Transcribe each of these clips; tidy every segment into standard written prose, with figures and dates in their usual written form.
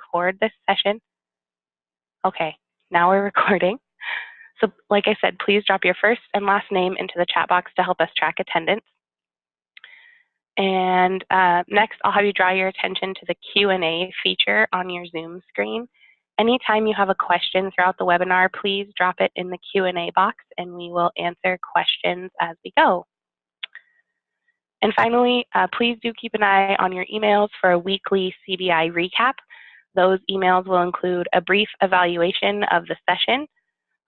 record this session. Okay, now we're recording. So like I said, please drop your first and last name into the chat box to help us track attendance. And next, I'll have you draw your attention to the Q&A feature on your Zoom screen. Anytime you have a question throughout the webinar, please drop it in the Q&A box and we will answer questions as we go. And finally, please do keep an eye on your emails for a weekly CBI recap. Those emails will include a brief evaluation of the session,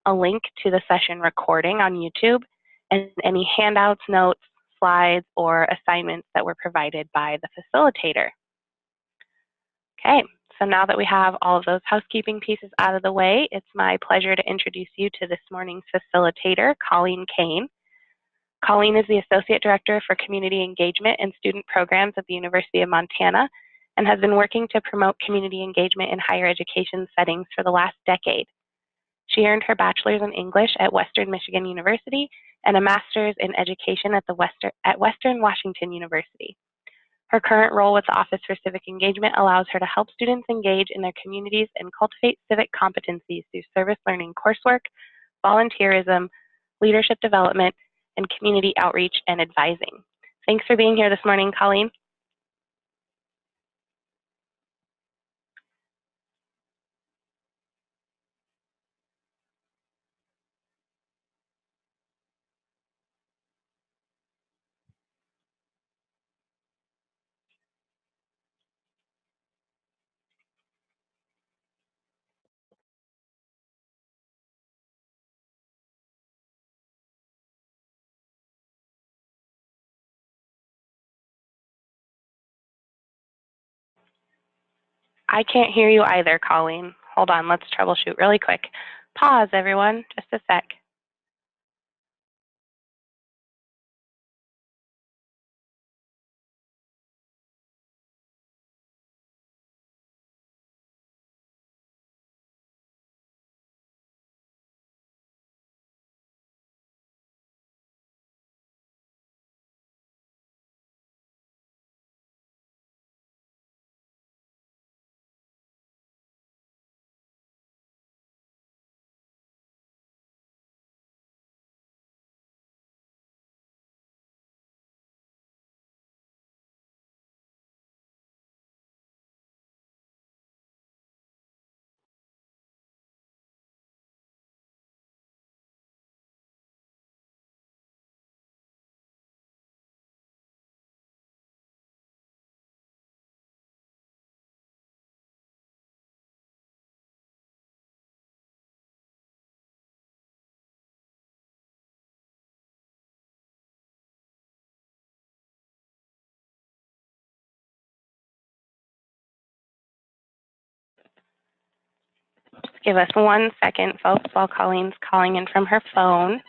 a link to the session recording on YouTube, and any handouts, notes, slides, or assignments that were provided by the facilitator. Okay, so now that we have all of those housekeeping pieces out of the way, it's my pleasure to introduce you to this morning's facilitator, Colleen Kane. Colleen is the Associate Director for Community Engagement and Student Programs at the University of Montana and has been working to promote community engagement in higher education settings for the last decade. She earned her bachelor's in English at Western Michigan University and a master's in education at Western Washington University. Her current role with the Office for Civic Engagement allows her to help students engage in their communities and cultivate civic competencies through service learning coursework, volunteerism, leadership development, and community outreach and advising. Thanks for being here this morning, Colleen. I can't hear you either, Colleen. Hold on, let's troubleshoot really quick. Pause, everyone, just a sec. Give us 1 second, folks, while Colleen's calling in from her phone.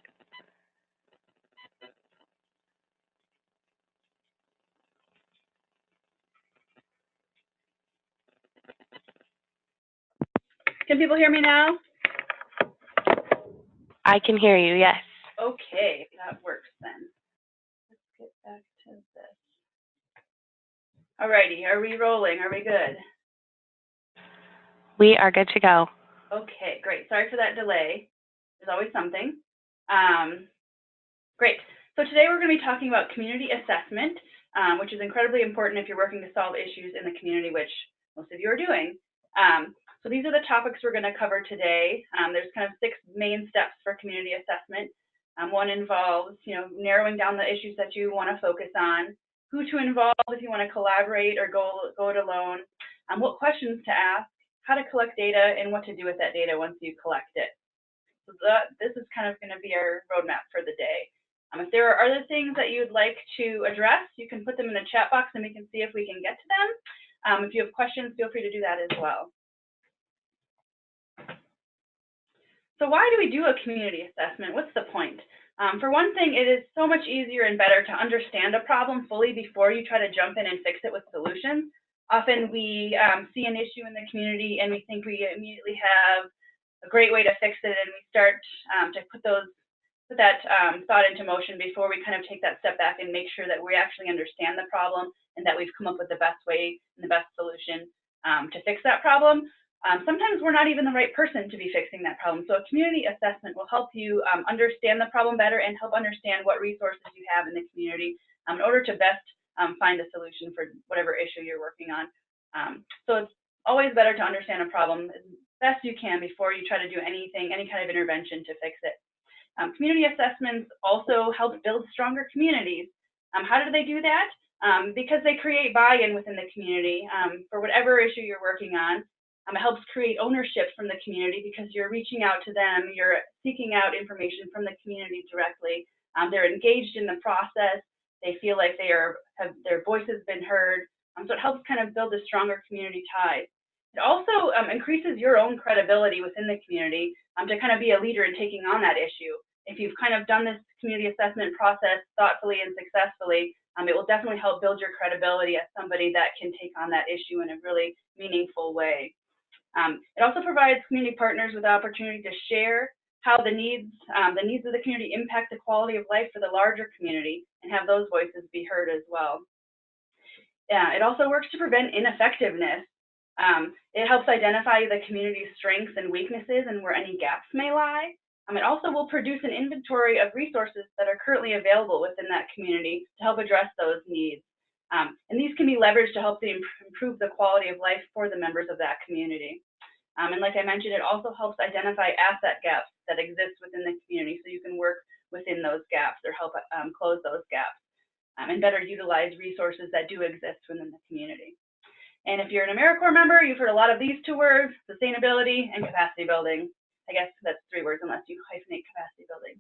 Can people hear me now? I can hear you, yes. Okay, that works then. Let's get back to this. Alrighty, are we rolling? Are we good? We are good to go. Okay, great. Sorry for that delay. There's always something. Great. So today we're going to be talking about community assessment, which is incredibly important if you're working to solve issues in the community, which most of you are doing. So these are the topics we're going to cover today. There's kind of 6 main steps for community assessment. One involves, narrowing down the issues that you want to focus on, who to involve if you want to collaborate or go it alone, what questions to ask, how to collect data, and what to do with that data once you collect it. So this is kind of going to be our roadmap for the day. If there are other things that you'd like to address, you can put them in the chat box and we can see if we can get to them. If you have questions, feel free to do that as well. So why do we do a community assessment? What's the point? For one thing, it is so much easier and better to understand a problem fully before you try to jump in and fix it with solutions. Often we see an issue in the community and we think we immediately have a great way to fix it, and we start to put that thought into motion before we kind of take that step back and make sure that we actually understand the problem and that we've come up with the best way and the best solution to fix that problem. Sometimes we're not even the right person to be fixing that problem. So a community assessment will help you understand the problem better and help understand what resources you have in the community in order to best find a solution for whatever issue you're working on. So it's always better to understand a problem as best you can before you try to do anything, any kind of intervention to fix it. Community assessments also help build stronger communities. How do they do that? Because they create buy-in within the community for whatever issue you're working on. It helps create ownership from the community because you're reaching out to them, you're seeking out information from the community directly. They're engaged in the process. They feel like have their voice has been heard. So it helps kind of build a stronger community tie. It also increases your own credibility within the community to kind of be a leader in taking on that issue. If you've kind of done this community assessment process thoughtfully and successfully, it will definitely help build your credibility as somebody that can take on that issue in a really meaningful way. It also provides community partners with the opportunity to share how the needs of the community impact the quality of life for the larger community and have those voices be heard as well. It also works to prevent ineffectiveness. It helps identify the community's strengths and weaknesses and where any gaps may lie. It also will produce an inventory of resources that are currently available within that community to help address those needs. And these can be leveraged to help improve the quality of life for the members of that community. And like I mentioned, it also helps identify asset gaps that exist within the community so you can work within those gaps or help close those gaps and better utilize resources that do exist within the community. And if you're an AmeriCorps member, you've heard a lot of these two words, sustainability and capacity building. I guess that's 3 words unless you hyphenate capacity building.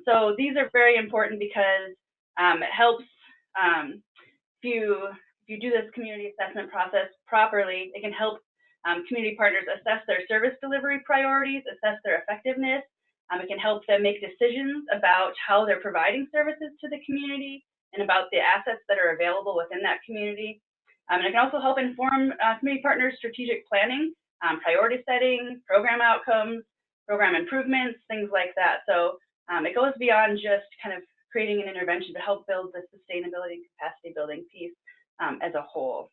So these are very important because it helps if you do this community assessment process properly, it can help community partners assess their service delivery priorities, assess their effectiveness. It can help them make decisions about how they're providing services to the community and about the assets that are available within that community. And it can also help inform community partners' strategic planning, priority setting, program outcomes, program improvements, things like that. So it goes beyond just kind of creating an intervention to help build the sustainability and capacity building piece as a whole.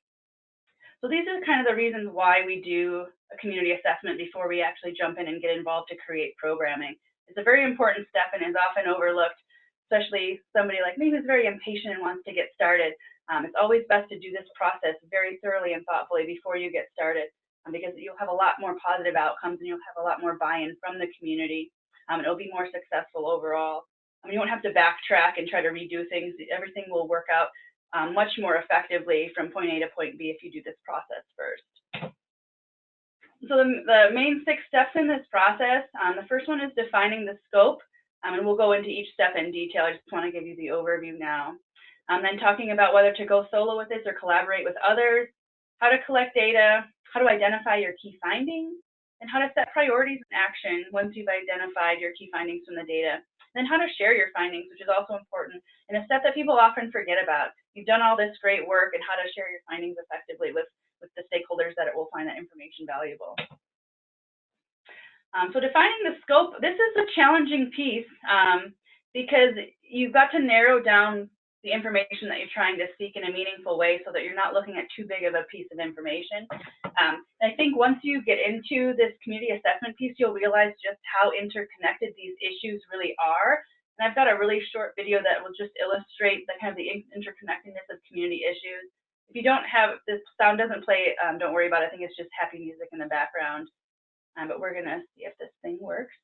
So these are kind of the reasons why we do a community assessment before we actually jump in and get involved to create programming. It's a very important step and is often overlooked, especially somebody like me who's very impatient and wants to get started. It's always best to do this process very thoroughly and thoughtfully before you get started because you'll have a lot more positive outcomes and you'll have a lot more buy-in from the community and it'll be more successful overall. You won't have to backtrack and try to redo things. Everything will work out much more effectively from point A to point B if you do this process first. So the main 6 steps in this process, the first one is defining the scope, and we'll go into each step in detail. I just want to give you the overview now. Then talking about whether to go solo with this or collaborate with others, how to collect data, how to identify your key findings, and how to set priorities in action once you've identified your key findings from the data. Then how to share your findings, which is also important, and a step that people often forget about. You've done all this great work and how to share your findings effectively with the stakeholders that it will find that information valuable. So defining the scope, this is a challenging piece because you've got to narrow down the information that you're trying to seek in a meaningful way so that you're not looking at too big of a piece of information. And I think once you get into this community assessment piece, you'll realize just how interconnected these issues really are. And I've got a really short video that will just illustrate the kind of the interconnectedness of community issues. If you don't have, this sound doesn't play, don't worry about it. I think it's just happy music in the background. But we're gonna see if this thing works.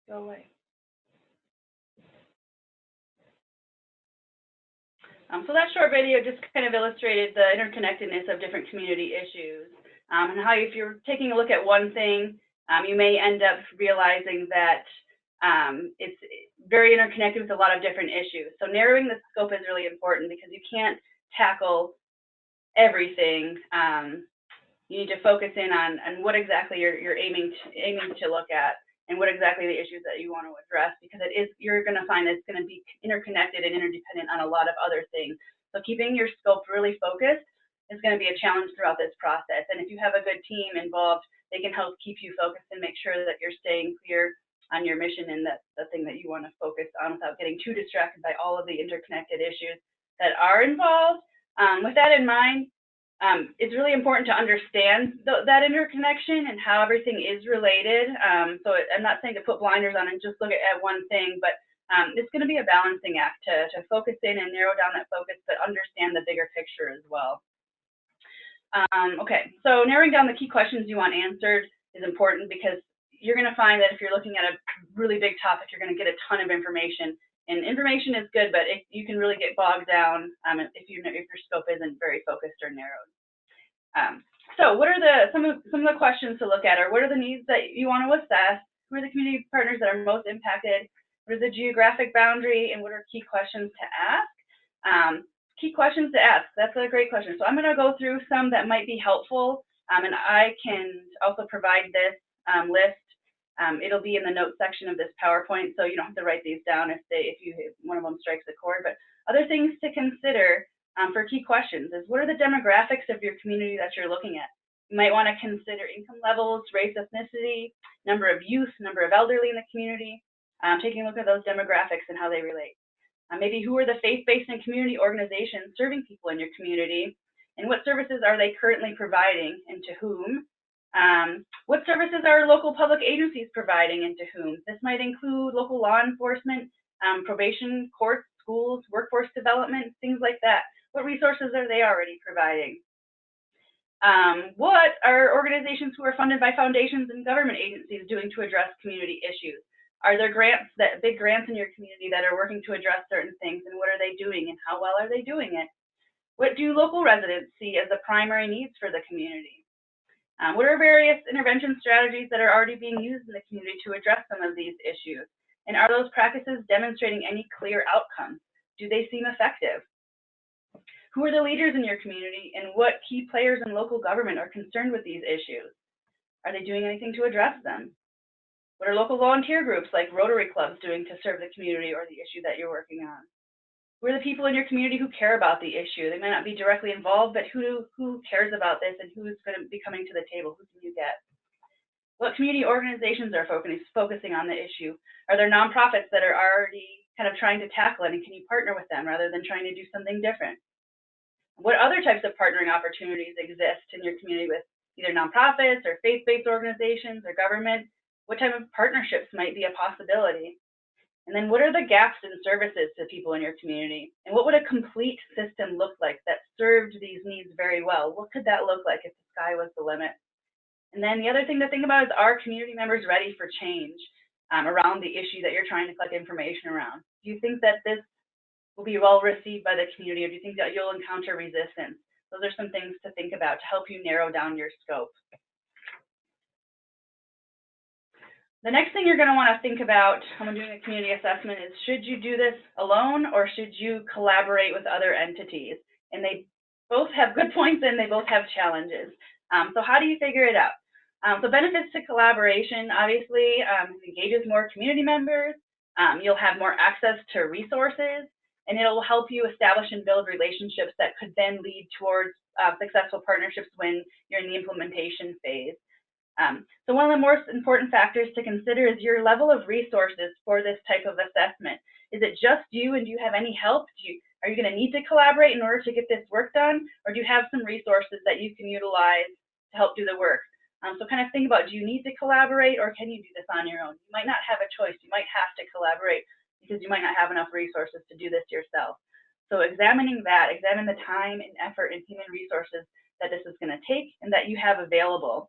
Go away. So that short video just kind of illustrated the interconnectedness of different community issues, and how if you're taking a look at one thing, you may end up realizing that it's very interconnected with a lot of different issues. So narrowing the scope is really important because you can't tackle everything. You need to focus in on what exactly you're aiming to look at, and what exactly the issues that you want to address, because you're going to find that it's going to be interconnected and interdependent on a lot of other things. So keeping your scope really focused is going to be a challenge throughout this process. And if you have a good team involved, they can help keep you focused and make sure that you're staying clear on your mission and the thing that you want to focus on without getting too distracted by all of the interconnected issues that are involved. With that in mind, it's really important to understand that interconnection and how everything is related. So I'm not saying to put blinders on and just look at one thing, but it's going to be a balancing act to focus in and narrow down that focus, but understand the bigger picture as well. Okay, so narrowing down the key questions you want answered is important, because you're going to find that if you're looking at a really big topic, you're going to get a ton of information. And information is good, but you can really get bogged down if your scope isn't very focused or narrowed. So what are some of the questions to look at? Or what are the needs that you want to assess? Who are the community partners that are most impacted? What is the geographic boundary? And what are key questions to ask? Key questions to ask, that's a great question. So I'm going to go through some that might be helpful, and I can also provide this list. It'll be in the notes section of this PowerPoint, so you don't have to write these down if one of them strikes a chord. But other things to consider for key questions is, what are the demographics of your community that you're looking at? You might want to consider income levels, race, ethnicity, number of youth, number of elderly in the community, taking a look at those demographics and how they relate. Maybe who are the faith-based and community organizations serving people in your community, and what services are they currently providing and to whom? What services are local public agencies providing and to whom? This might include local law enforcement, probation, courts, schools, workforce development, things like that. What resources are they already providing? What are organizations who are funded by foundations and government agencies doing to address community issues? Are there big grants in your community that are working to address certain things, and what are they doing and how well are they doing it? What do local residents see as the primary needs for the community? What are various intervention strategies that are already being used in the community to address some of these issues? And are those practices demonstrating any clear outcomes? Do they seem effective? Who are the leaders in your community, and what key players in local government are concerned with these issues? Are they doing anything to address them? What are local volunteer groups like Rotary clubs doing to serve the community or the issue that you're working on? Who are the people in your community who care about the issue? They might not be directly involved, but who cares about this, and who's going to be coming to the table? Who can you get? What community organizations are focusing on the issue? Are there nonprofits that are already kind of trying to tackle it, and can you partner with them rather than trying to do something different? What other types of partnering opportunities exist in your community with either nonprofits or faith-based organizations or government? What type of partnerships might be a possibility? And then what are the gaps in services to people in your community? And what would a complete system look like that served these needs very well? What could that look like if the sky was the limit? And then the other thing to think about is, are community members ready for change around the issue that you're trying to collect information around? Do you think that this will be well received by the community, or do you think that you'll encounter resistance? Those are some things to think about to help you narrow down your scope. The next thing you're going to want to think about when doing a community assessment is, should you do this alone or should you collaborate with other entities? And they both have good points and they both have challenges. So how do you figure it out? So benefits to collaboration, obviously, engages more community members. You'll have more access to resources, and it'll help you establish and build relationships that could then lead towards successful partnerships when you're in the implementation phase. So one of the most important factors to consider is your level of resources for this type of assessment. Is it just you, and do you have any help? Are you going to need to collaborate in order to get this work done, or do you have some resources that you can utilize to help do the work? So kind of think about, do you need to collaborate, or can you do this on your own? You might not have a choice. You might have to collaborate because you might not have enough resources to do this yourself. So examining that, examine the time and effort and human resources that this is going to take and that you have available.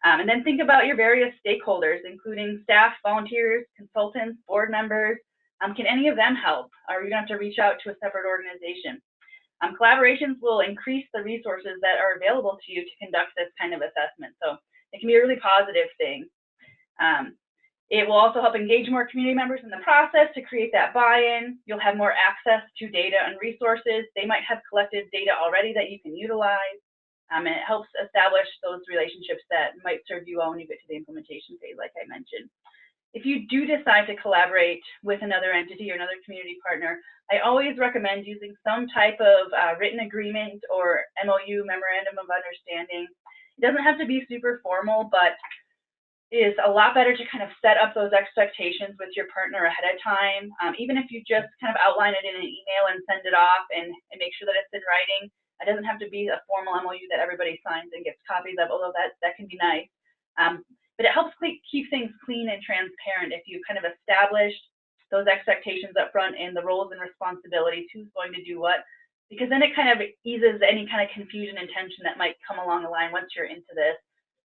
And then think about your various stakeholders, including staff, volunteers, consultants, board members. Can any of them help? Or are you going to have to reach out to a separate organization? Collaborations will increase the resources that are available to you to conduct this kind of assessment. So it can be a really positive thing. It will also help engage more community members in the process to create that buy-in. You'll have more access to data and resources. They might have collected data already that you can utilize. And it helps establish those relationships that might serve you well when you get to the implementation phase, like I mentioned. If you do decide to collaborate with another entity or another community partner, I always recommend using some type of written agreement or MOU, Memorandum of Understanding. It doesn't have to be super formal, but is a lot better to kind of set up those expectations with your partner ahead of time. Even if you just kind of outline it in an email and send it off and make sure that it's in writing. It doesn't have to be a formal MOU that everybody signs and gets copies of, although that can be nice. But it helps keep things clean and transparent if you kind of established those expectations up front and the roles and responsibilities, who's going to do what, because then it kind of eases any kind of confusion and tension that might come along the line once you're into this.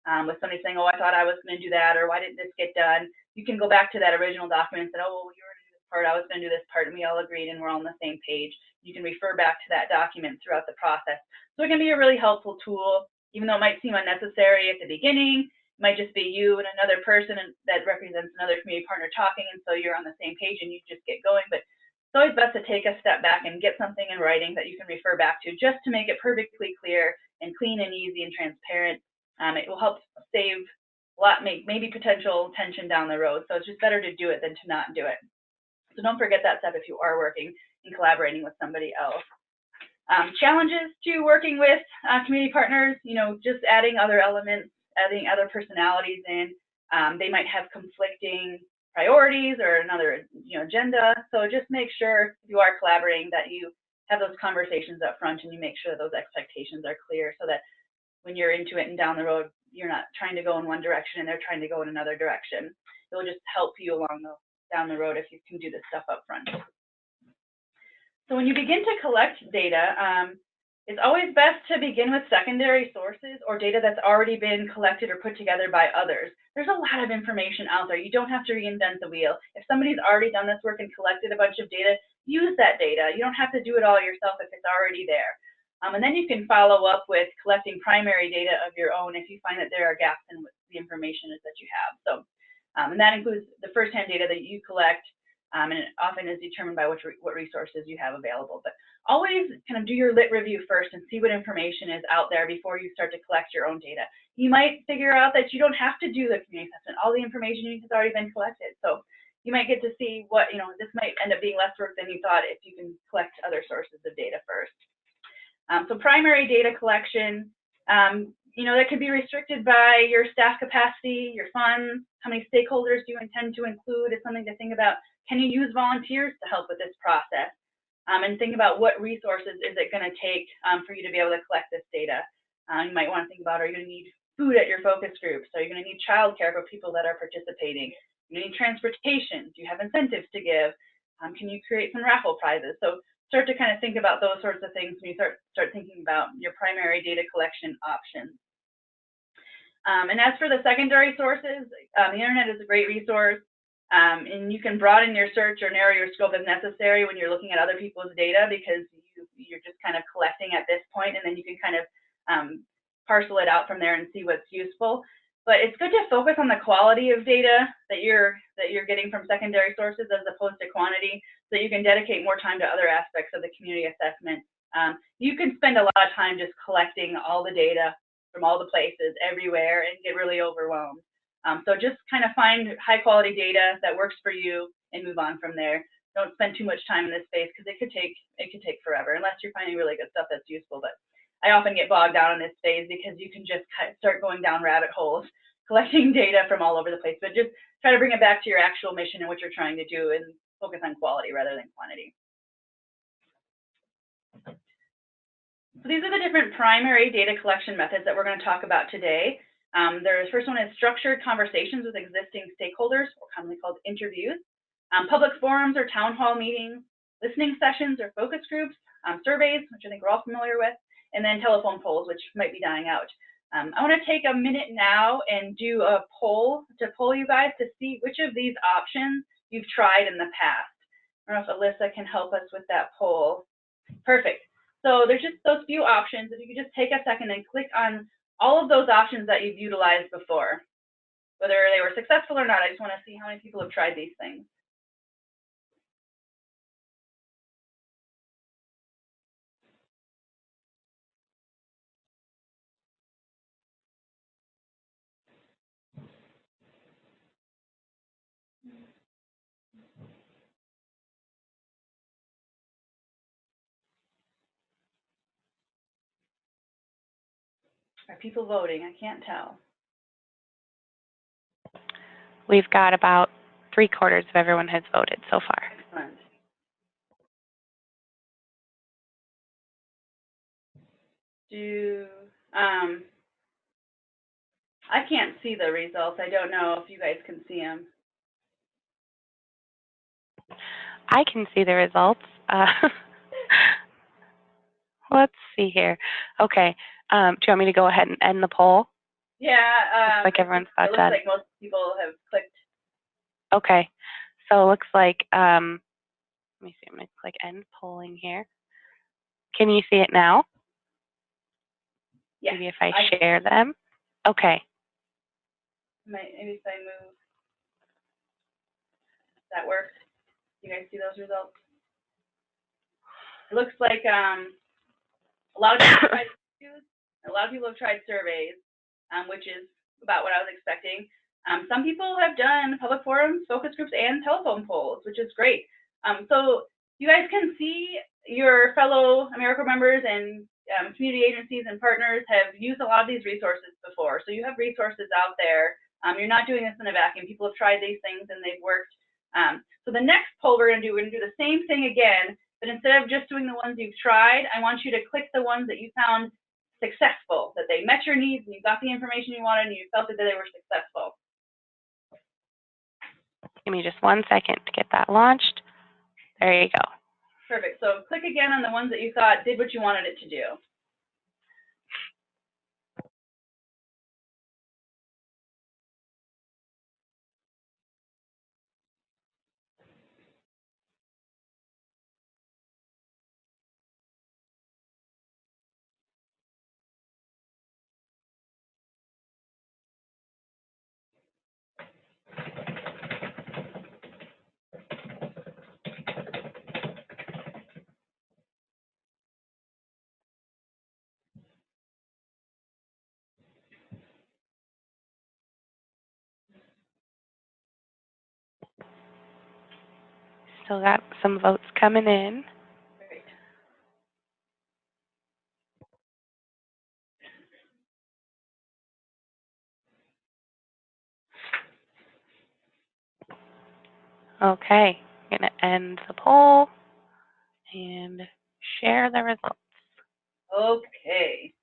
With somebody saying, oh, I thought I was going to do that, or why didn't this get done? You can go back to that original document and say, oh, well, you were going to do this part, I was going to do this part, and we all agreed and we're all on the same page. You can refer back to that document throughout the process. So it can be a really helpful tool, even though it might seem unnecessary at the beginning. It might just be you and another person that represents another community partner talking, and so you're on the same page and you just get going. But it's always best to take a step back and get something in writing that you can refer back to, just to make it perfectly clear and clean and easy and transparent. It will help save a lot, maybe potential tension down the road. So it's just better to do it than to not do it. So don't forget that step if you are working and collaborating with somebody else. Challenges to working with community partners, just adding other elements, adding other personalities in. They might have conflicting priorities or another agenda. So just make sure if you are collaborating that you have those conversations up front and you make sure those expectations are clear, so that when you're into it and down the road, you're not trying to go in one direction and they're trying to go in another direction. It will just help you down the road if you can do this stuff up front. So when you begin to collect data, it's always best to begin with secondary sources or data that's already been collected or put together by others. There's a lot of information out there. You don't have to reinvent the wheel. If somebody's already done this work and collected a bunch of data, use that data. You don't have to do it all yourself if it's already there. And then you can follow up with collecting primary data of your own if you find that there are gaps in what the information is that you have. So, and that includes the firsthand data that you collect, and it often is determined by what resources you have available. But always kind of do your lit review first and see what information is out there before you start to collect your own data. You might figure out that you don't have to do the community assessment. All the information has already been collected. So you might get to see what, this might end up being less work than you thought if you can collect other sources of data first. So primary data collection, that could be restricted by your staff capacity, your funds, how many stakeholders do you intend to include is something to think about. Can you use volunteers to help with this process? And think about what resources is it going to take for you to be able to collect this data. You might want to think about, are you going to need food at your focus groups? Are you going to need childcare for people that are participating? You need transportation. Do you have incentives to give? Can you create some raffle prizes? So start to kind of think about those sorts of things when you start thinking about your primary data collection options. And as for the secondary sources, the internet is a great resource, and you can broaden your search or narrow your scope as necessary when you're looking at other people's data, because you're just kind of collecting at this point, and then you can kind of parcel it out from there and see what's useful. But it's good to focus on the quality of data that you're getting from secondary sources as opposed to quantity, so you can dedicate more time to other aspects of the community assessment. You can spend a lot of time just collecting all the data from all the places everywhere and get really overwhelmed. So just kind of find high quality data that works for you and move on from there. Don't spend too much time in this space, because it could take forever unless you're finding really good stuff that's useful. But I often get bogged down in this phase because you can just start going down rabbit holes, collecting data from all over the place. But just try to bring it back to your actual mission and what you're trying to do, and focus on quality rather than quantity. So these are the different primary data collection methods that we're going to talk about today. The first one is structured conversations with existing stakeholders, or commonly called interviews, public forums or town hall meetings, listening sessions or focus groups, surveys, which I think we're all familiar with, and then telephone polls, which might be dying out. I want to take a minute now and do a poll to poll you guys to see which of these options you've tried in the past. I don't know if Alyssa can help us with that poll. Perfect. So there's just those few options. If you could just take a second and click on all of those options that you've utilized before, whether they were successful or not. I just want to see how many people have tried these things. Are people voting? I can't tell. We've got about 3/4 of everyone has voted so far. Excellent. I can't see the results. I don't know if you guys can see them. I can see the results. Let's see here. Okay. Do you want me to go ahead and end the poll? Yeah. Looks like everyone's about done. done. It looks like most people have clicked. Okay. So it looks like, let me see, I'm going to click end polling here. Can you see it now? Yeah. Maybe if I share them. Okay. Maybe if I move. That works. You guys see those results? It looks like a lot of people have tried surveys, which is about what I was expecting. Some people have done public forums, focus groups, and telephone polls, which is great. So you guys can see your fellow AmeriCorps members and community agencies and partners have used a lot of these resources before. So you have resources out there. You're not doing this in a vacuum. People have tried these things and they've worked. So the next poll we're going to do the same thing again, but instead of just doing the ones you've tried, I want you to click the ones that you found successful, that they met your needs and you got the information you wanted and you felt that they were successful. Give me just 1 second to get that launched. There you go. Perfect. So click again on the ones that you thought did what you wanted it to do. Still got some votes coming in. Great. Okay, I'm going to end the poll and share the results. Okay.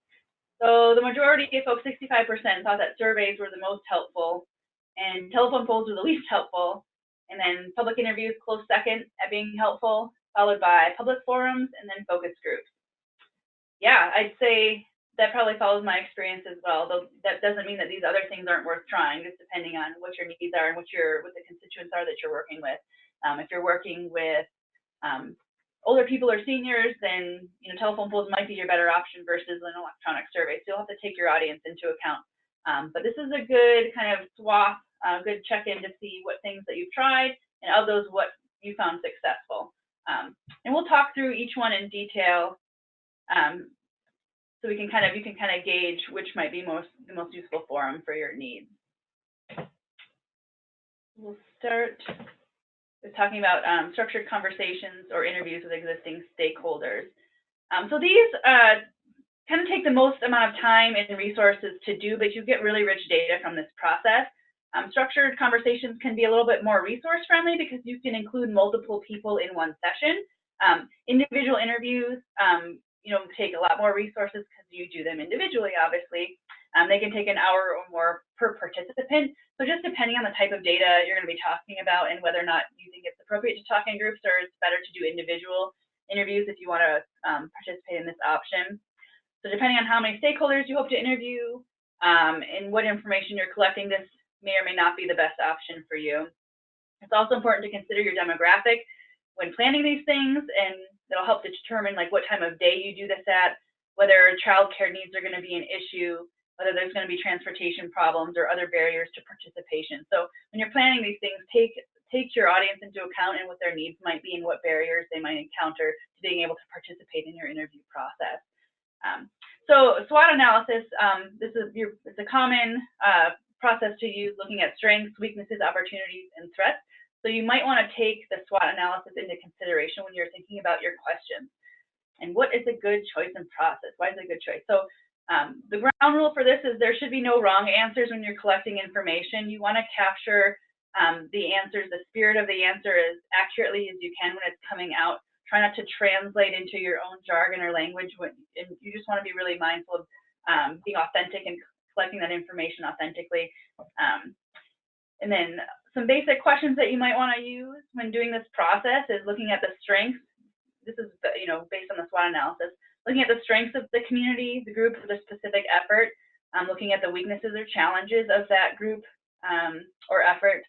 So the majority of folks, 65%, thought that surveys were the most helpful and telephone polls were the least helpful. And then public interviews close second at being helpful, followed by public forums and then focus groups. Yeah, I'd say that probably follows my experience as well, though that doesn't mean that these other things aren't worth trying, just depending on what your needs are and what the constituents are that you're working with. If you're working with older people or seniors, then telephone polls might be your better option versus an electronic survey. So you'll have to take your audience into account. But this is a good kind of swap, good check-in to see what things that you've tried and of those what you found successful. And we'll talk through each one in detail. So you can kind of gauge which might be the most useful forum for your needs. We'll start with talking about structured conversations or interviews with existing stakeholders. So these kind of take the most amount of time and resources to do, but you get really rich data from this process. Structured conversations can be a little bit more resource friendly because you can include multiple people in one session. Individual interviews take a lot more resources because you do them individually, obviously. They can take an hour or more per participant. So just depending on the type of data you're going to be talking about and whether or not you think it's appropriate to talk in groups or it's better to do individual interviews if you want to participate in this option. So depending on how many stakeholders you hope to interview and what information you're collecting, this may or may not be the best option for you. It's also important to consider your demographic. when planning these things, and it'll help to determine like what time of day you do this at, whether childcare needs are going to be an issue, whether there's going to be transportation problems or other barriers to participation. So when you're planning these things, take your audience into account and what their needs might be and what barriers they might encounter to being able to participate in your interview process. So SWOT analysis, it's a common process to use, looking at strengths, weaknesses, opportunities, and threats. So you might want to take the SWOT analysis into consideration when you're thinking about your questions. And what is a good choice and process? Why is it a good choice? So the ground rule for this is there should be no wrong answers when you're collecting information. You want to capture the answers, the spirit of the answer as accurately as you can when it's coming out. Try not to translate into your own jargon or language. And you just want to be really mindful of being authentic and collecting that information authentically. And then some basic questions that you might want to use when doing this process is looking at the strengths. This is, based on the SWOT analysis, looking at the strengths of the community, the group, the specific effort, looking at the weaknesses or challenges of that group or effort,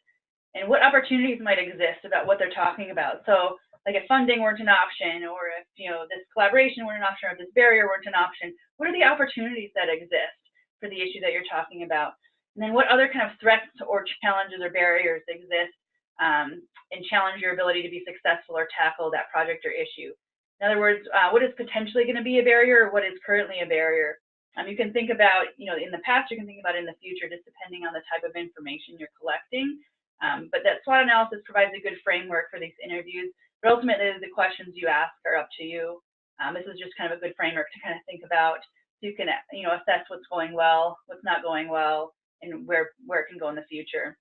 and what opportunities might exist about what they're talking about. So like if funding weren't an option, or if this collaboration weren't an option, or if this barrier weren't an option, what are the opportunities that exist for the issue that you're talking about? And then what other kind of threats or challenges or barriers exist and challenge your ability to be successful or tackle that project or issue? In other words, what is potentially going to be a barrier, or what is currently a barrier? You can think about, in the past, you can think about in the future, just depending on the type of information you're collecting. But that SWOT analysis provides a good framework for these interviews. But ultimately, the questions you ask are up to you. This is just kind of a good framework to kind of think about, so you can, assess what's going well, what's not going well, and where it can go in the future.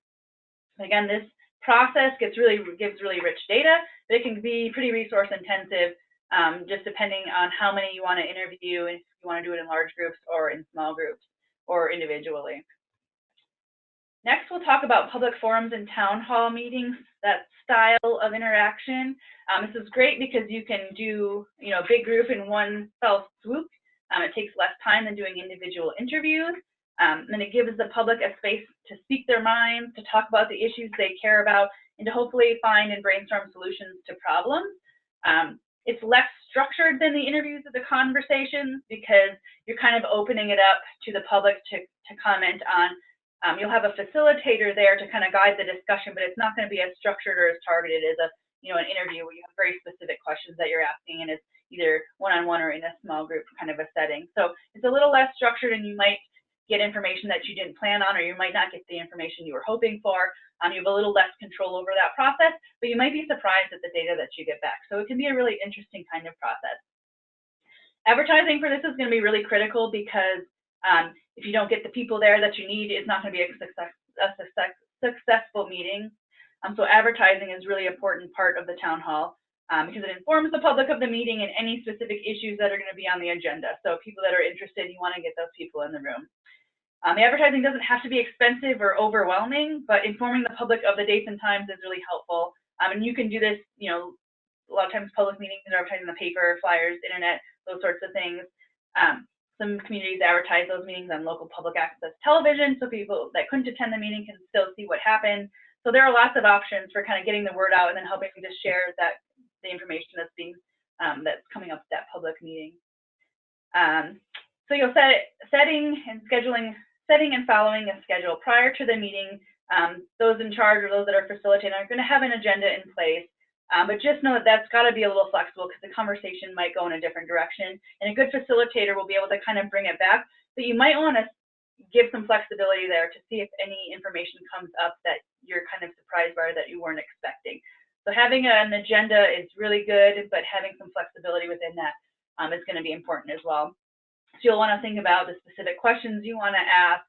Again, this process gives really rich data, but it can be pretty resource intensive, just depending on how many you want to interview, and if you want to do it in large groups or in small groups or individually. Next, we'll talk about public forums and town hall meetings, that style of interaction. This is great because you can do a big group in one fell swoop. It takes less time than doing individual interviews. And it gives the public a space to speak their minds, to talk about the issues they care about, and to hopefully find and brainstorm solutions to problems. It's less structured than the interviews or the conversations because you're kind of opening it up to the public to comment on. You'll have a facilitator there to kind of guide the discussion, but it's not going to be as structured or as targeted as an interview where you have very specific questions that you're asking, and it's either one-on-one or in a small group kind of a setting. So it's a little less structured, and you might get information that you didn't plan on, or you might not get the information you were hoping for. You have a little less control over that process, but you might be surprised at the data that you get back. So it can be a really interesting kind of process. Advertising for this is going to be really critical because if you don't get the people there that you need, it's not going to be a successful meeting. So advertising is really an important part of the town hall because it informs the public of the meeting and any specific issues that are going to be on the agenda. So people that are interested, you want to get those people in the room. The advertising doesn't have to be expensive or overwhelming, but informing the public of the dates and times is really helpful. And you can do this, a lot of times public meetings are advertising in the paper, flyers, internet, those sorts of things. Some communities advertise those meetings on local public access television, so people that couldn't attend the meeting can still see what happened. So there are lots of options for kind of getting the word out and then helping to share the information that's that's coming up at that public meeting. So you'll setting and following a schedule prior to the meeting. Those in charge or those that are facilitating are going to have an agenda in place, but just know that that's got to be a little flexible because the conversation might go in a different direction, and a good facilitator will be able to kind of bring it back, but you might want to give some flexibility there to see if any information comes up that you're kind of surprised by or that you weren't expecting. So having an agenda is really good, but having some flexibility within that is going to be important as well. So you'll want to think about the specific questions you want to ask.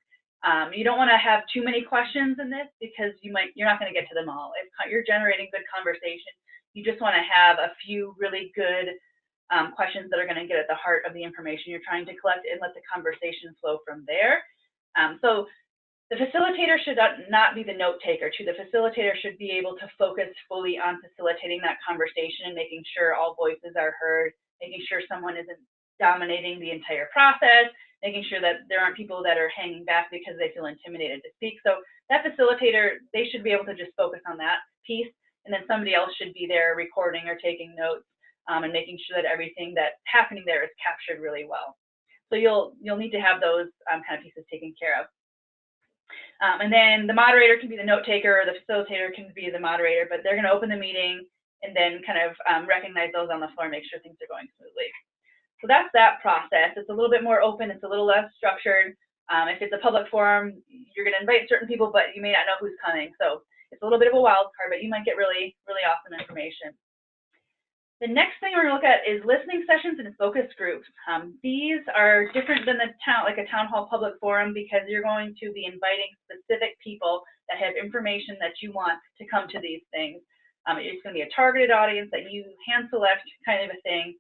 You don't want to have too many questions in this because you're not going to get to them all. If you're generating good conversation, you just want to have a few really good questions that are going to get at the heart of the information you're trying to collect and let the conversation flow from there. So the facilitator should not be the note taker. The facilitator should be able to focus fully on facilitating that conversation and making sure all voices are heard, making sure someone isn't dominating the entire process, making sure that there aren't people that are hanging back because they feel intimidated to speak. So that facilitator, they should be able to just focus on that piece. and then somebody else should be there recording or taking notes and making sure that everything that's happening there is captured really well. So you'll need to have those kind of pieces taken care of. And then the moderator can be the note taker, or the facilitator can be the moderator, but they're going to open the meeting and then kind of recognize those on the floor and make sure things are going smoothly. So that's that process. It's a little bit more open. It's a little less structured. If it's a public forum, you're going to invite certain people, but you may not know who's coming. So it's a little bit of a wild card, but you might get really, really awesome information. The next thing we're going to look at is listening sessions and focus groups. These are different than like a town hall public forum, because you're going to be inviting specific people that have information that you want to come to these things. It's going to be a targeted audience that you hand select, kind of a thing,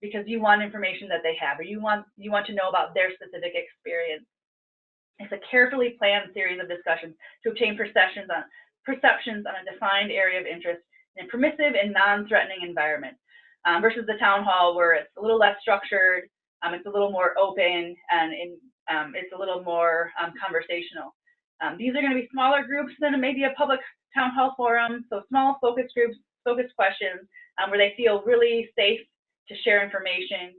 because you want information that they have, or you want to know about their specific experience. It's a carefully planned series of discussions to obtain perceptions on a defined area of interest in a permissive and non-threatening environment, versus the town hall, where it's a little less structured, it's a little more open, and it's a little more conversational. These are going to be smaller groups than maybe a public town hall forum, so small focus groups, focus questions, where they feel really safe to share information.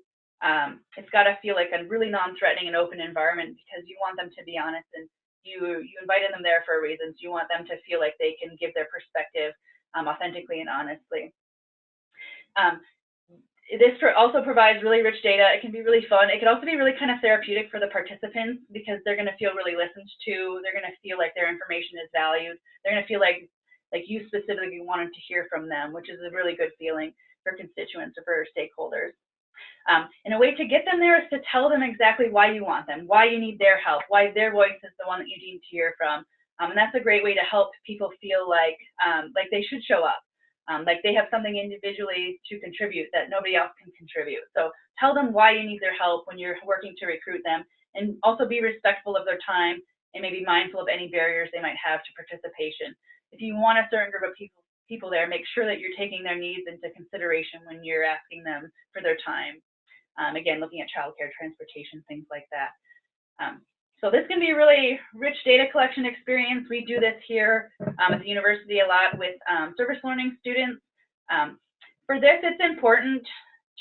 It's got to feel like a really non-threatening and open environment, because you want them to be honest, and you invited them there for a reason. So you want them to feel like they can give their perspective authentically and honestly. This also provides really rich data. It can be really fun. It can also be really kind of therapeutic for the participants, because they're going to feel really listened to. They're going to feel like their information is valued. They're going to feel like you specifically wanted to hear from them, which is a really good feeling for constituents or for stakeholders. And a way to get them there is to tell them exactly why you want them, why you need their help, why their voice is the one that you need to hear from. And that's a great way to help people feel like they should show up, like they have something individually to contribute that nobody else can contribute. So tell them why you need their help when you're working to recruit them, and also be respectful of their time and maybe mindful of any barriers they might have to participation. If you want a certain group of people there, make sure that you're taking their needs into consideration when you're asking them for their time. Again, looking at childcare, transportation, things like that. So this can be a really rich data collection experience. We do this here at the university a lot with service learning students. For this, it's important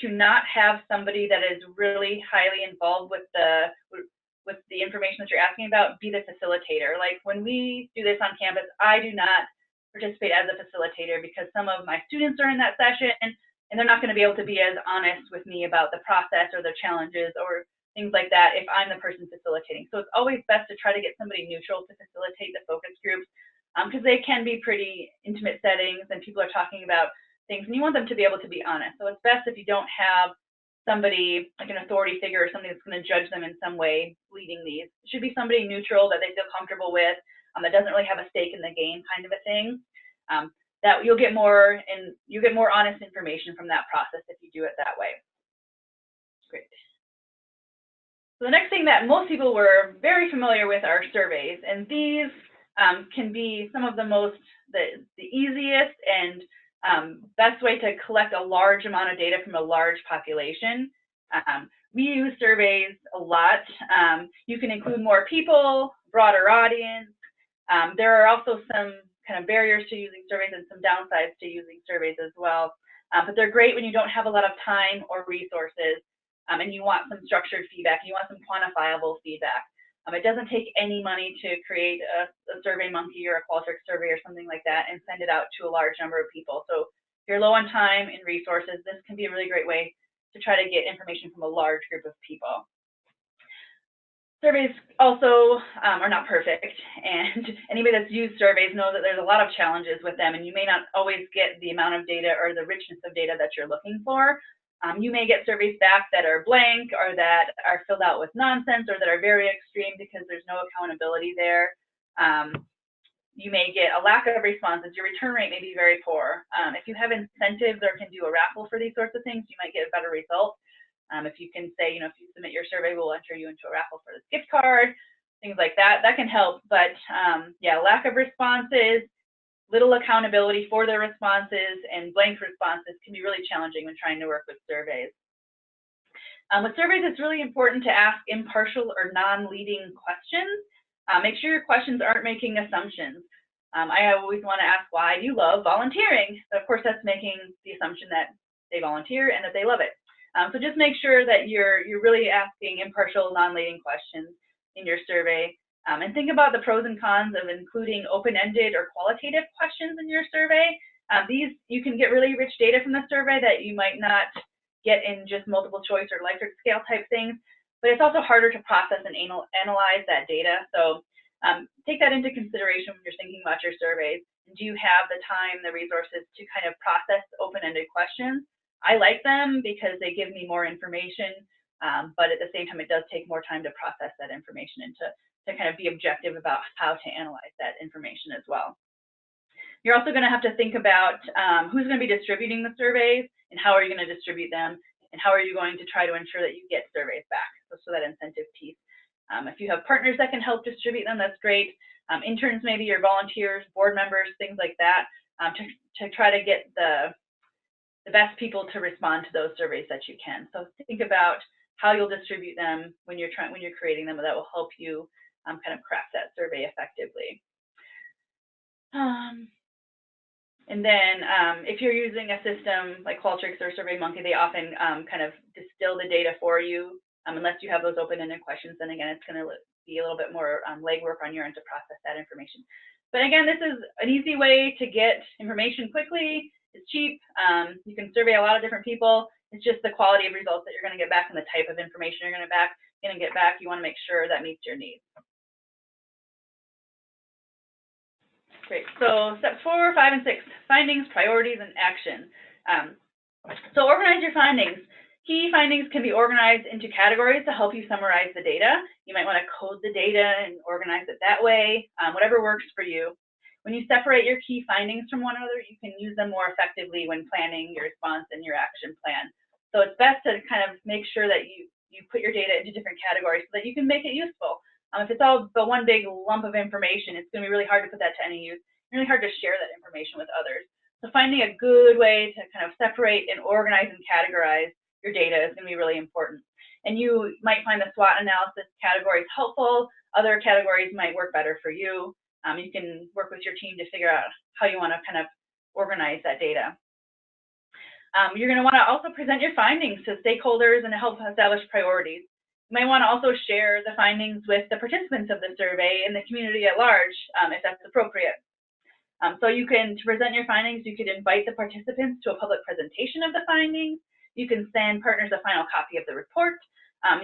to not have somebody that is really highly involved with the information that you're asking about be the facilitator. Like when we do this on campus, I do not participate as a facilitator, because some of my students are in that session and they're not going to be able to be as honest with me about the process or the challenges or things like that if I'm the person facilitating. So it's always best to try to get somebody neutral to facilitate the focus groups, because they can be pretty intimate settings and people are talking about things and you want them to be able to be honest. So it's best if you don't have somebody like an authority figure or something that's going to judge them in some way leading these. It should be somebody neutral that they feel comfortable with, that doesn't really have a stake in the game, kind of a thing. That you'll get more honest information from that process if you do it that way. Great. So the next thing that most people were very familiar with are surveys, and these can be some of the easiest and best way to collect a large amount of data from a large population. We use surveys a lot. You can include more people, broader audience. There are also some kind of barriers to using surveys and some downsides to using surveys as well. But they're great when you don't have a lot of time or resources, and you want some structured feedback, you want some quantifiable feedback. It doesn't take any money to create a Survey Monkey or a Qualtrics survey or something like that and send it out to a large number of people. So if you're low on time and resources, this can be a really great way to try to get information from a large group of people. Surveys also are not perfect, and anybody that's used surveys knows that there's a lot of challenges with them, and you may not always get the amount of data or the richness of data that you're looking for. You may get surveys back that are blank or that are filled out with nonsense or that are very extreme because there's no accountability there. You may get a lack of responses. Your return rate may be very poor. If you have incentives or can do a raffle for these sorts of things, you might get a better result. If you can say, if you submit your survey, we'll enter you into a raffle for this gift card, things like that, that can help. But yeah, lack of responses, little accountability for their responses, and blank responses can be really challenging when trying to work with surveys. With surveys, it's really important to ask impartial or non-leading questions. Make sure your questions aren't making assumptions. I always want to ask, why do you love volunteering? But of course, that's making the assumption that they volunteer and that they love it. So just make sure that you're really asking impartial, non-leading questions in your survey. And think about the pros and cons of including open-ended or qualitative questions in your survey. These, you can get really rich data from the survey that you might not get in just multiple choice or Likert scale type things, but it's also harder to process and analyze that data. So take that into consideration when you're thinking about your surveys. Do you have the time, the resources to kind of process open-ended questions? I like them because they give me more information, but at the same time, it does take more time to process that information and to kind of be objective about how to analyze that information as well. You're also going to have to think about who's going to be distributing the surveys and how are you going to distribute them and how are you going to try to ensure that you get surveys back. So that incentive piece. If you have partners that can help distribute them, that's great. Interns, maybe your volunteers, board members, things like that, to try to get the best people to respond to those surveys that you can. So think about how you'll distribute them when you're creating them, and that will help you kind of craft that survey effectively. And then if you're using a system like Qualtrics or SurveyMonkey, they often kind of distill the data for you. Unless you have those open-ended questions, then again, it's going to be a little bit more legwork on your end to process that information. But again, this is an easy way to get information quickly. It's cheap. You can survey a lot of different people. It's just the quality of results that you're going to get back and the type of information you're going to get back. You want to make sure that meets your needs. Great. So steps 4, 5, and 6, findings, priorities, and action. So organize your findings. Key findings can be organized into categories to help you summarize the data. You might want to code the data and organize it that way, whatever works for you. When you separate your key findings from one another, you can use them more effectively when planning your response and your action plan. So it's best to kind of make sure that you put your data into different categories so that you can make it useful. If it's all the one big lump of information, it's going to be really hard to put that to any use. It's really hard to share that information with others. So finding a good way to kind of separate and organize and categorize your data is going to be really important. And you might find the SWOT analysis categories helpful. Other categories might work better for you. You can work with your team to figure out how you want to kind of organize that data. You're going to want to also present your findings to stakeholders and help establish priorities. You might want to also share the findings with the participants of the survey and the community at large, if that's appropriate. So to present your findings, you could invite the participants to a public presentation of the findings. You can send partners a final copy of the report.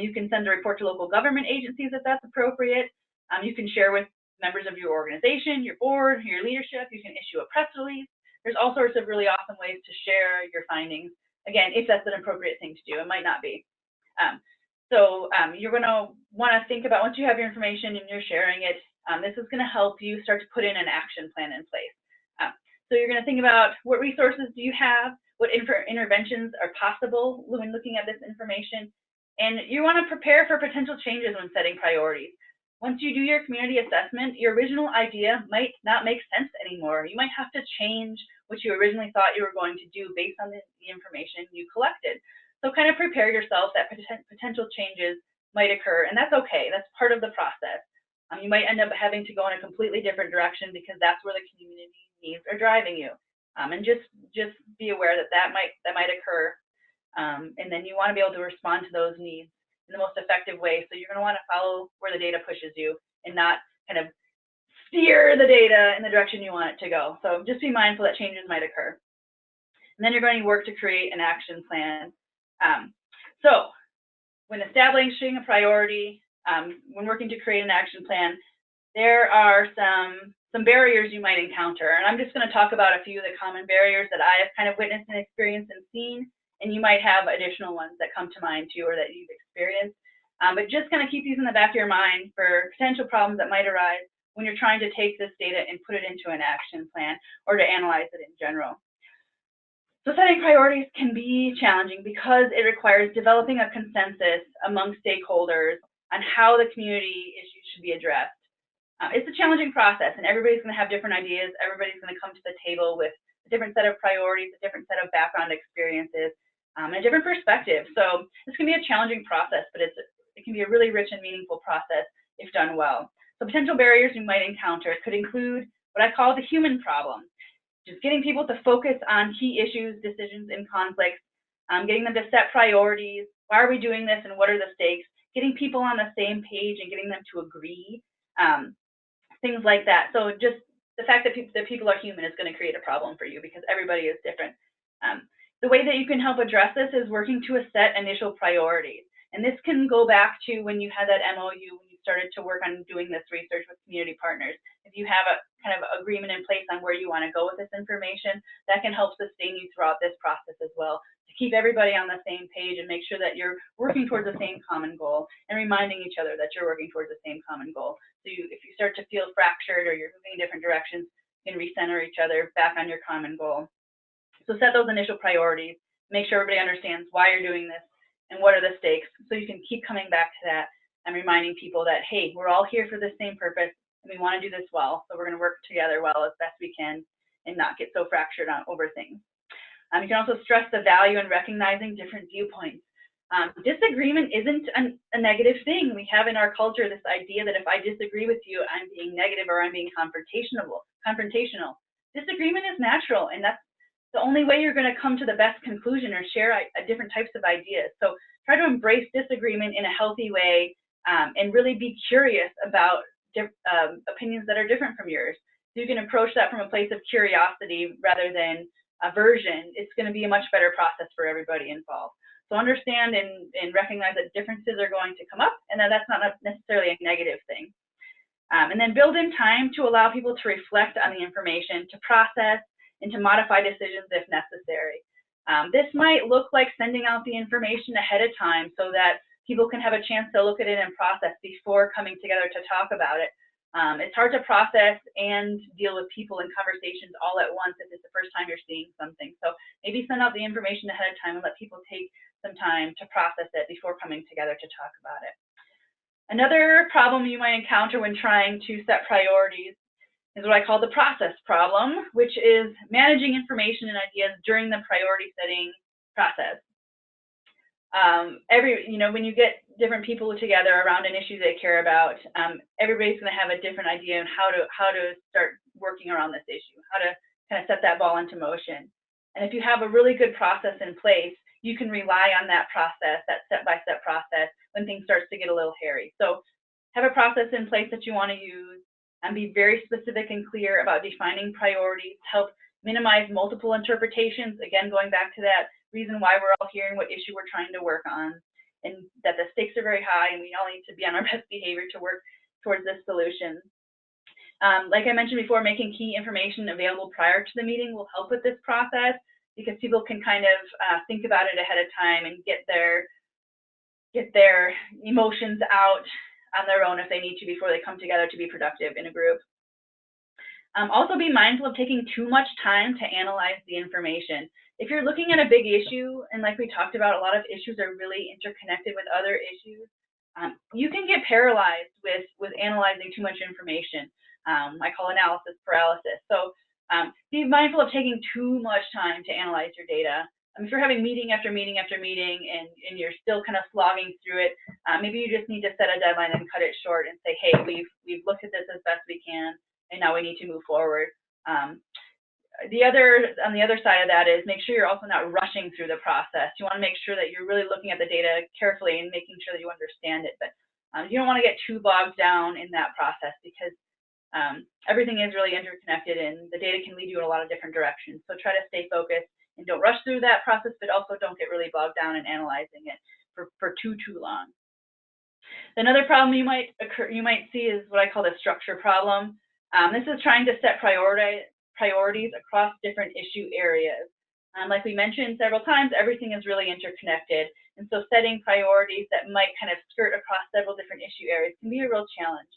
You can send the report to local government agencies if that's appropriate. You can share with members of your organization, your board, your leadership. You can issue a press release. There's all sorts of really awesome ways to share your findings. Again, if that's an appropriate thing to do, it might not be. You're going to want to think about, once you have your information and you're sharing it, this is going to help you start to put in an action plan in place. So you're going to think about, what resources do you have? What interventions are possible when looking at this information? And you want to prepare for potential changes when setting priorities. Once you do your community assessment, your original idea might not make sense anymore. You might have to change what you originally thought you were going to do based on the information you collected. So kind of prepare yourself that potential changes might occur, and that's okay. That's part of the process. You might end up having to go in a completely different direction because that's where the community needs are driving you. And just be aware that might occur. And then you want to be able to respond to those needs in the most effective way. So you're going to want to follow where the data pushes you and not kind of steer the data in the direction you want it to go. So just be mindful that changes might occur. And then you're going to work to create an action plan. So when establishing a priority, when working to create an action plan, there are some barriers you might encounter. And I'm just going to talk about a few of the common barriers that I have kind of witnessed and experienced and seen. And you might have additional ones that come to mind too, or that you've experienced. But just kind of keep these in the back of your mind for potential problems that might arise when you're trying to take this data and put it into an action plan or to analyze it in general. So setting priorities can be challenging because it requires developing a consensus among stakeholders on how the community issues should be addressed. It's a challenging process, and everybody's going to have different ideas. Everybody's going to come to the table with a different set of priorities, a different set of background experiences, and a different perspective. So this can be a challenging process, but it can be a really rich and meaningful process if done well. So potential barriers you might encounter could include what I call the human problem. Just getting people to focus on key issues, decisions, and conflicts, getting them to set priorities. Why are we doing this and what are the stakes? Getting people on the same page and getting them to agree, things like that. So just the fact that people are human is going to create a problem for you because everybody is different. The way that you can help address this is working to set initial priorities. And this can go back to when you had that MOU, when you started to work on doing this research with community partners. If you have a kind of agreement in place on where you want to go with this information, that can help sustain you throughout this process as well, to keep everybody on the same page and make sure that you're working towards the same common goal and reminding each other that you're working towards the same common goal. So if you start to feel fractured or you're moving in different directions, you can recenter each other back on your common goal. So set those initial priorities, make sure everybody understands why you're doing this and what are the stakes, so you can keep coming back to that and reminding people that, hey, we're all here for the same purpose and we want to do this well, so we're going to work together well as best we can and not get so fractured over things. You can also stress the value in recognizing different viewpoints. Disagreement isn't a negative thing. We have in our culture this idea that if I disagree with you, I'm being negative or I'm being confrontational. Disagreement is natural, and that's the only way you're going to come to the best conclusion or share different types of ideas. So try to embrace disagreement in a healthy way and really be curious about opinions that are different from yours. So you can approach that from a place of curiosity rather than aversion. It's going to be a much better process for everybody involved. So understand and recognize that differences are going to come up and that that's not necessarily a negative thing. And then build in time to allow people to reflect on the information, to process, and to modify decisions if necessary. This might look like sending out the information ahead of time so that people can have a chance to look at it and process before coming together to talk about it. It's hard to process and deal with people in conversations all at once if it's the first time you're seeing something. So maybe send out the information ahead of time and let people take some time to process it before coming together to talk about it. Another problem you might encounter when trying to set priorities is what I call the process problem, which is managing information and ideas during the priority setting process. When you get different people together around an issue they care about, everybody's going to have a different idea on how to start working around this issue, how to kind of set that ball into motion. And if you have a really good process in place, you can rely on that process, that step-by-step process, when things start to get a little hairy. So have a process in place that you want to use, and be very specific and clear about defining priorities, help minimize multiple interpretations, again, going back to that reason why we're all here and what issue we're trying to work on, and that the stakes are very high and we all need to be on our best behavior to work towards this solution. Like I mentioned before, making key information available prior to the meeting will help with this process because people can kind of think about it ahead of time and get their emotions out on their own if they need to before they come together to be productive in a group. Also be mindful of taking too much time to analyze the information. If you're looking at a big issue, and like we talked about, a lot of issues are really interconnected with other issues, you can get paralyzed with analyzing too much information. I call analysis paralysis. So be mindful of taking too much time to analyze your data. If you're having meeting after meeting after meeting and you're still kind of slogging through it, maybe you just need to set a deadline and cut it short and say, hey, we've looked at this as best we can, and now we need to move forward. On the other side of that is make sure you're also not rushing through the process. You want to make sure that you're really looking at the data carefully and making sure that you understand it. But you don't want to get too bogged down in that process because everything is really interconnected and the data can lead you in a lot of different directions. So try to stay focused and don't rush through that process, but also don't get really bogged down in analyzing it for too long. Another problem you might see is what I call the structure problem. This is trying to set priorities across different issue areas. Like we mentioned several times, everything is really interconnected, and so setting priorities that might kind of skirt across several different issue areas can be a real challenge.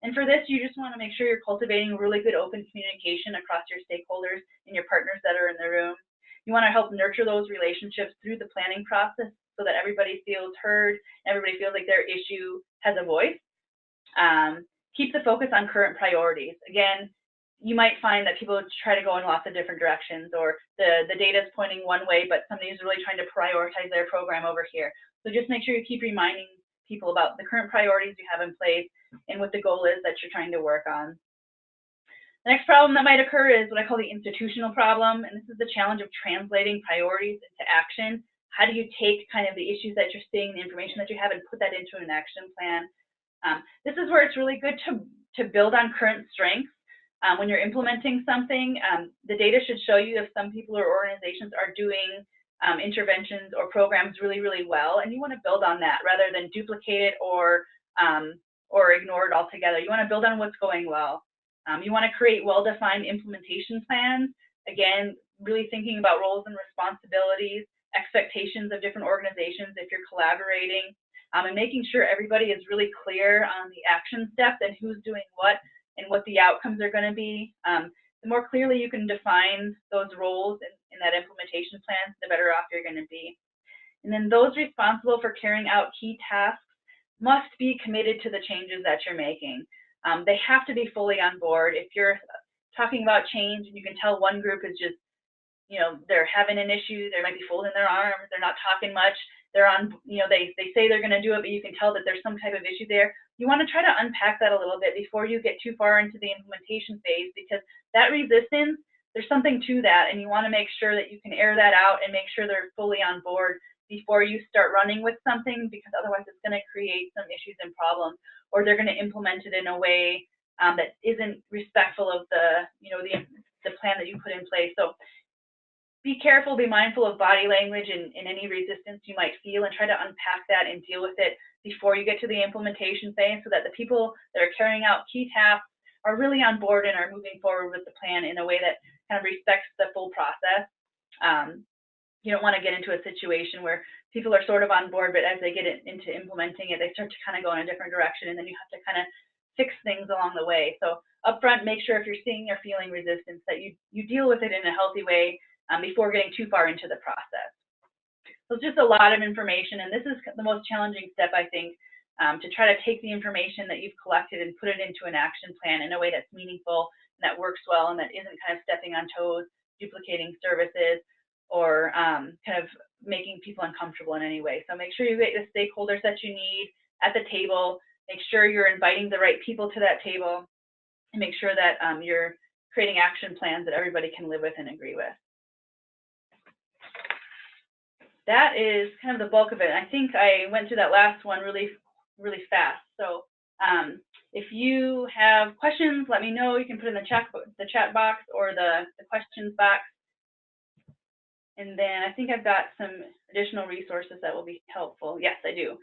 And for this, you just want to make sure you're cultivating really good open communication across your stakeholders and your partners that are in the room. You want to help nurture those relationships through the planning process so that everybody feels heard, everybody feels like their issue has a voice. Keep the focus on current priorities. Again, you might find that people try to go in lots of different directions, or the data is pointing one way, but somebody's really trying to prioritize their program over here. So just make sure you keep reminding people about the current priorities you have in place and what the goal is that you're trying to work on. The next problem that might occur is what I call the institutional problem, and this is the challenge of translating priorities into action. How do you take kind of the issues that you're seeing, the information that you have, and put that into an action plan? This is where it's really good to build on current strengths. When you're implementing something, the data should show you if some people or organizations are doing interventions or programs really, really well, and you want to build on that rather than duplicate it or ignore it altogether. You want to build on what's going well. You want to create well-defined implementation plans. Again, really thinking about roles and responsibilities, expectations of different organizations if you're collaborating, and making sure everybody is really clear on the action steps and who's doing what and what the outcomes are going to be. The more clearly you can define those roles in that implementation plan, the better off you're going to be. And then those responsible for carrying out key tasks must be committed to the changes that you're making. They have to be fully on board. If you're talking about change and you can tell one group is just, they're having an issue, they might be folding their arms, they're not talking much, they're on, they say they're going to do it, but you can tell that there's some type of issue there. You want to try to unpack that a little bit before you get too far into the implementation phase, because that resistance, there's something to that, and you want to make sure that you can air that out and make sure they're fully on board before you start running with something, because otherwise it's going to create some issues and problems, or they're going to implement it in a way that isn't respectful of the plan that you put in place. So be careful, be mindful of body language and any resistance you might feel, and try to unpack that and deal with it before you get to the implementation phase, so that the people that are carrying out key tasks are really on board and are moving forward with the plan in a way that kind of respects the full process. You don't want to get into a situation where people are sort of on board, but as they get into implementing it, they start to kind of go in a different direction, and then you have to kind of fix things along the way. So upfront, make sure if you're seeing or feeling resistance that you deal with it in a healthy way before getting too far into the process. So it's just a lot of information, and this is the most challenging step, I think, to try to take the information that you've collected and put it into an action plan in a way that's meaningful and that works well and that isn't kind of stepping on toes, duplicating services, or kind of making people uncomfortable in any way. So make sure you get the stakeholders that you need at the table, make sure you're inviting the right people to that table, and make sure that you're creating action plans that everybody can live with and agree with. That is kind of the bulk of it. I think I went through that last one really, really fast. So if you have questions, let me know. You can put in the chat box or the questions box. And then I think I've got some additional resources that will be helpful. Yes, I do.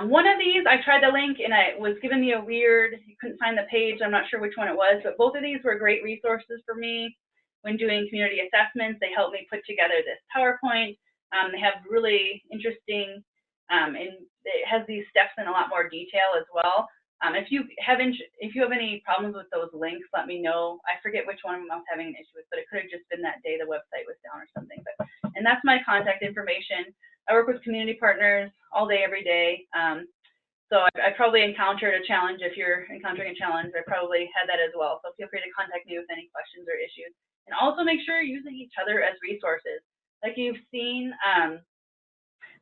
One of these, I tried the link and it was giving me a weird, you couldn't find the page. I'm not sure which one it was, but both of these were great resources for me when doing community assessments. They helped me put together this PowerPoint. They have really interesting, and it has these steps in a lot more detail as well. If you have any problems with those links, let me know. I forget which one I was having an issue with, but it could have just been that day the website was down or something. And that's my contact information. I work with community partners all day, every day. So I probably encountered a challenge. If you're encountering a challenge, I probably had that as well. So feel free to contact me with any questions or issues. And also make sure you're using each other as resources. Like you've seen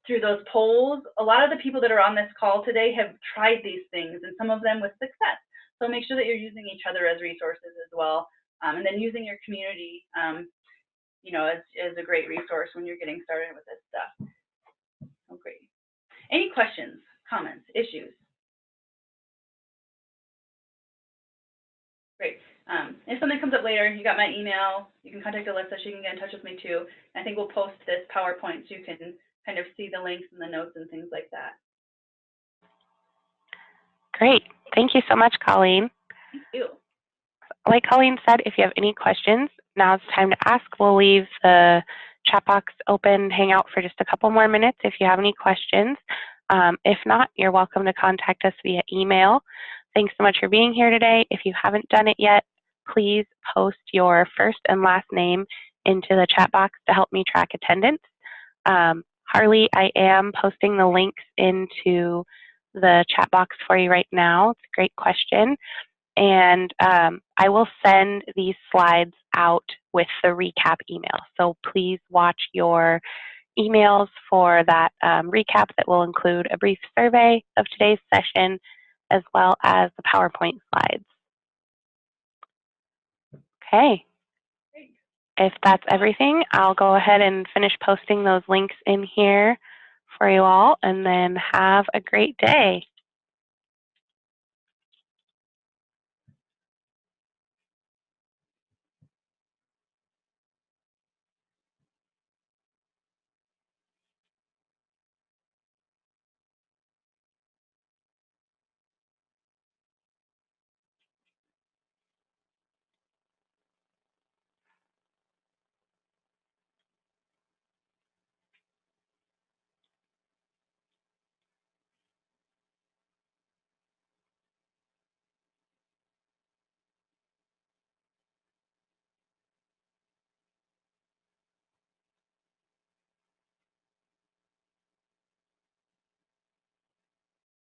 through those polls, a lot of the people that are on this call today have tried these things, and some of them with success. So make sure that you're using each other as resources as well, and then using your community, as a great resource when you're getting started with this stuff. Oh, great. Any questions, comments, issues? Great. If something comes up later, you got my email. You can contact Alyssa. She can get in touch with me too. And I think we'll post this PowerPoint so you can kind of see the links and the notes and things like that. Great. Thank you so much, Colleen. Thank you. Like Colleen said, if you have any questions, now's the time to ask. We'll leave the chat box open, hang out for just a couple more minutes if you have any questions. If not, you're welcome to contact us via email. Thanks so much for being here today. If you haven't done it yet, please post your first and last name into the chat box to help me track attendance. Harley, I am posting the links into the chat box for you right now. It's a great question. And I will send these slides out with the recap email. So please watch your emails for that recap that will include a brief survey of today's session, as well as the PowerPoint slides. Okay. If that's everything, I'll go ahead and finish posting those links in here for you all, and then have a great day.